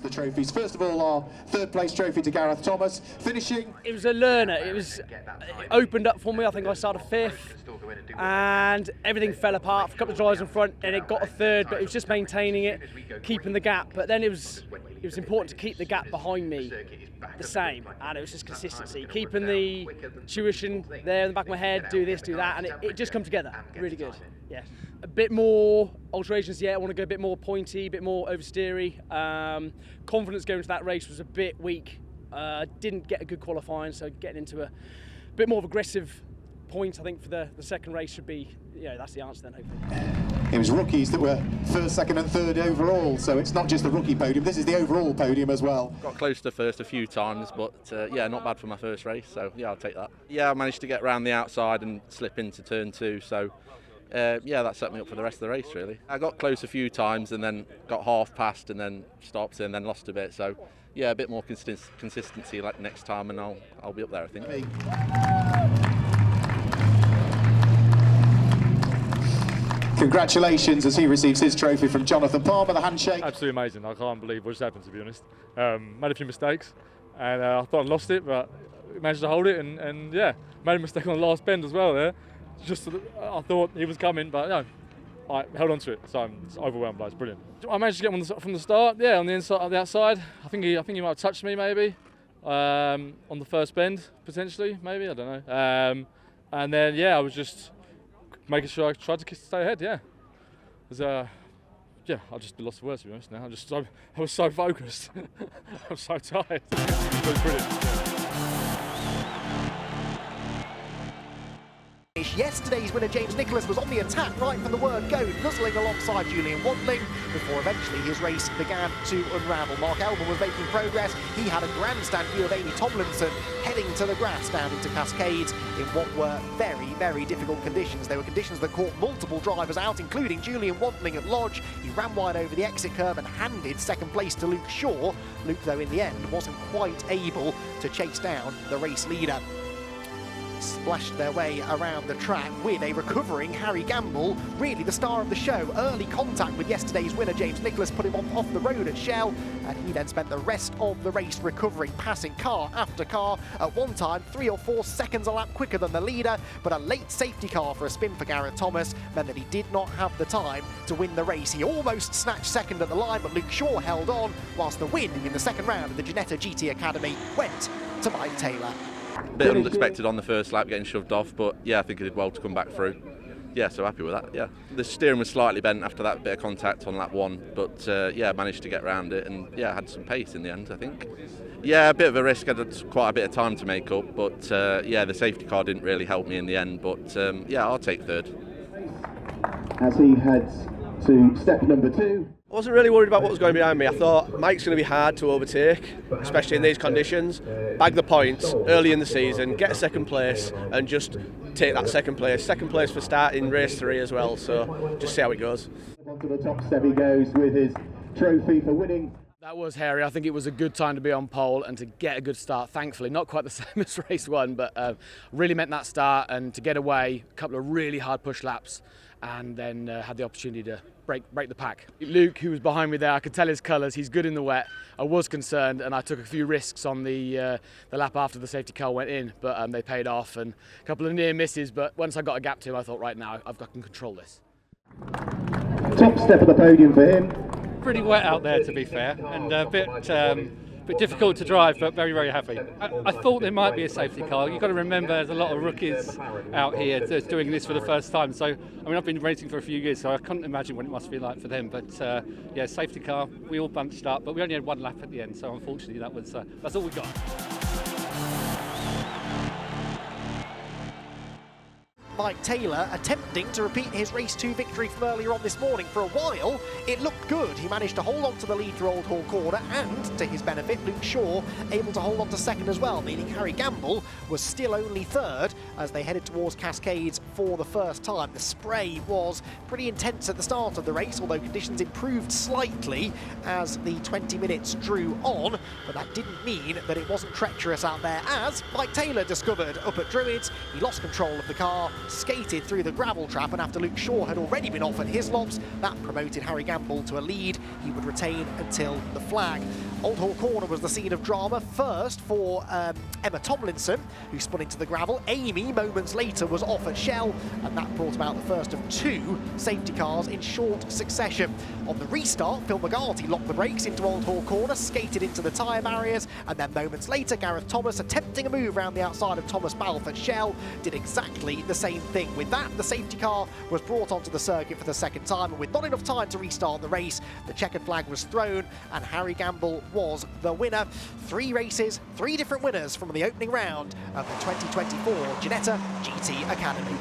The trophies. First of all, our third place trophy to Gareth Thomas, finishing. It was a learner. It opened up for me. I think I started fifth, and everything fell apart. A couple of drivers in front, and it got a third. But it was just maintaining it, keeping the gap. But then it was important to keep the gap behind me the same, and it was just consistency, keeping the tuition there in the back of my head. Do this, do that, and it just come together. Really good. Yeah. A bit more alterations, yeah. I want to go a bit more pointy, a bit more oversteery. Confidence going into that race was a bit weak. Didn't get a good qualifying, so getting into a bit more of aggressive point, I think, for the second race should be, that's the answer then, hopefully. It was rookies that were first, second and third overall, so it's not just the rookie podium, this is the overall podium as well. Got close to first a few times, but yeah, not bad for my first race, so yeah, I'll take that. Yeah, I managed to get around the outside and slip into turn 2, so yeah, that set me up for the rest of the race, really. I got close a few times and then got half past and then stopped and then lost a bit, so yeah, a bit more consistency like next time, and I'll be up there, I think. Congratulations as he receives his trophy from Jonathan Palmer, the handshake. Absolutely amazing. I can't believe what just happened, to be honest. Made a few mistakes and I thought I lost it, but managed to hold it and yeah, made a mistake on the last bend as well there. Just I thought he was coming, but no, I held on to it, so I'm overwhelmed by it. It's brilliant. I managed to get him from the start, yeah, on the inside, on the outside. I think he might have touched me maybe on the first bend, potentially, maybe, I don't know. And then yeah, I was just making sure I tried to stay ahead, yeah. It was, yeah, I just lost the words, to be honest now. I was so focused. I'm so tired. It was brilliant. Yesterday's winner James Nicholas was on the attack right from the word go, nuzzling alongside Julian Wantling before eventually his race began to unravel. Mark Elban was making progress. He had a grandstand view of Amy Tomlinson heading to the grass down into Cascades in what were very, very difficult conditions. They were conditions that caught multiple drivers out, including Julian Wantling at Lodge. He ran wide over the exit curve and handed second place to Luke Shaw. Luke, though, in the end wasn't quite able to chase down the race leader. Splashed their way around the track with a recovering Harry Gamble, really the star of the show. Early contact with yesterday's winner James Nicholas put him off the road at Shell, and he then spent the rest of the race recovering, passing car after car. At one time 3 or 4 seconds a lap quicker than the leader, but a late safety car for a spin for Gareth Thomas meant that he did not have the time to win the race. He almost snatched second at the line, but Luke Shaw held on, whilst the win in the second round of the Ginetta GT Academy went to Mike Taylor. Bit unexpected on the first lap, getting shoved off, but yeah, I think he did well to come back through. Yeah, so happy with that, yeah. The steering was slightly bent after that bit of contact on lap 1, but yeah, managed to get around it and yeah, had some pace in the end, I think. Yeah, a bit of a risk, I had quite a bit of time to make up, but yeah, the safety car didn't really help me in the end, but yeah, I'll take third. As he heads to step number 2. I wasn't really worried about what was going behind me. I thought Mike's going to be hard to overtake, especially in these conditions. Bag the points early in the season, get a second place and just take that second place. Second place for starting race 3 as well, so just see how it goes. Onto the top step he goes with his trophy for winning. That was hairy. I think it was a good time to be on pole and to get a good start, thankfully. Not quite the same as race 1, but really meant that start, and to get away, a couple of really hard push laps, and then had the opportunity to break the pack. Luke, who was behind me there, I could tell his colours. He's good in the wet. I was concerned, and I took a few risks on the lap after the safety car went in, but they paid off, and a couple of near misses. But once I got a gap to him, I thought, right now, I can control this. Top step of the podium for him. Pretty wet out there, to be fair, and a bit difficult to drive, but very, very happy. I thought there might be a safety car. You've got to remember there's a lot of rookies out here just doing this for the first time. So, I mean, I've been racing for a few years, so I couldn't imagine what it must be like for them. But yeah, safety car, we all bunched up, but we only had 1 lap at the end, so unfortunately that's all we got. Mike Taylor attempting to repeat his race 2 victory from earlier on this morning. For a while, it looked good. He managed to hold on to the lead through Old Hall Corner, and to his benefit, Luke Shaw able to hold on to second as well, meaning Harry Gamble was still only third as they headed towards Cascades for the first time. The spray was pretty intense at the start of the race, although conditions improved slightly as the 20 minutes drew on, but that didn't mean that it wasn't treacherous out there, as Mike Taylor discovered up at Druids. He lost control of the car, skated through the gravel trap, and after Luke Shaw had already been off at his lobs, that promoted Harry Gamble to a lead. He would retain until the flag. Old Hall Corner was the scene of drama, first for Emma Tomlinson, who spun into the gravel. Amy, moments later, was off at Shell, and that brought about the first of 2 safety cars in short succession. On the restart, Phil McGarty locked the brakes into Old Hall Corner, skated into the tyre barriers, and then moments later, Gareth Thomas, attempting a move around the outside of Thomas Balfe at Shell, did exactly the same thing. With that, the safety car was brought onto the circuit for the second time, and with not enough time to restart the race, the checkered flag was thrown, and Harry Gamble was the winner. 3 races, 3 different winners from the opening round of the 2024 Ginetta GT Academy.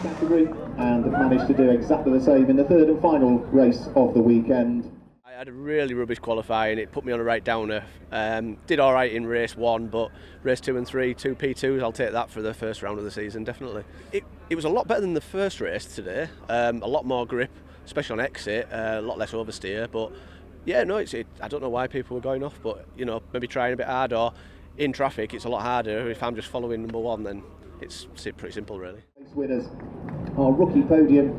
And managed to do exactly the same in the third and final race of the weekend. I had a really rubbish qualifying. It put me on a right downer. Did all right in race 1, but race 2 and 3, 2 P2s, I'll take that for the first round of the season, definitely. It was a lot better than the first race today. A lot more grip, especially on exit, a lot less oversteer, but yeah, no, I don't know why people were going off, but you know, maybe trying a bit hard, or in traffic it's a lot harder. If I'm just following number 1, then it's pretty simple, really. Winners, our rookie podium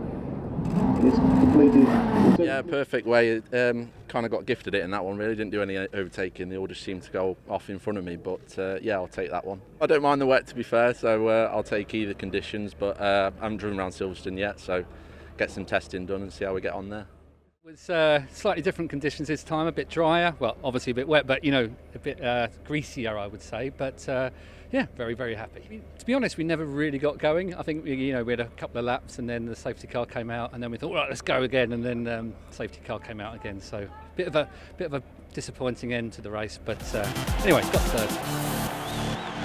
is completed. Yeah, perfect way. Kind of got gifted it in that one, really. Didn't do any overtaking. They all just seemed to go off in front of me, but yeah, I'll take that one. I don't mind the wet, to be fair, so I'll take either conditions, but I haven't driven around Silverstone yet, so get some testing done and see how we get on there. It was slightly different conditions this time, a bit drier, well obviously a bit wet, but you know, a bit greasier I would say, but yeah, very, very happy. To be honest, we never really got going. I think we had a couple of laps and then the safety car came out, and then we thought, right, let's go again, and then safety car came out again, so bit of a disappointing end to the race, but anyway, got third.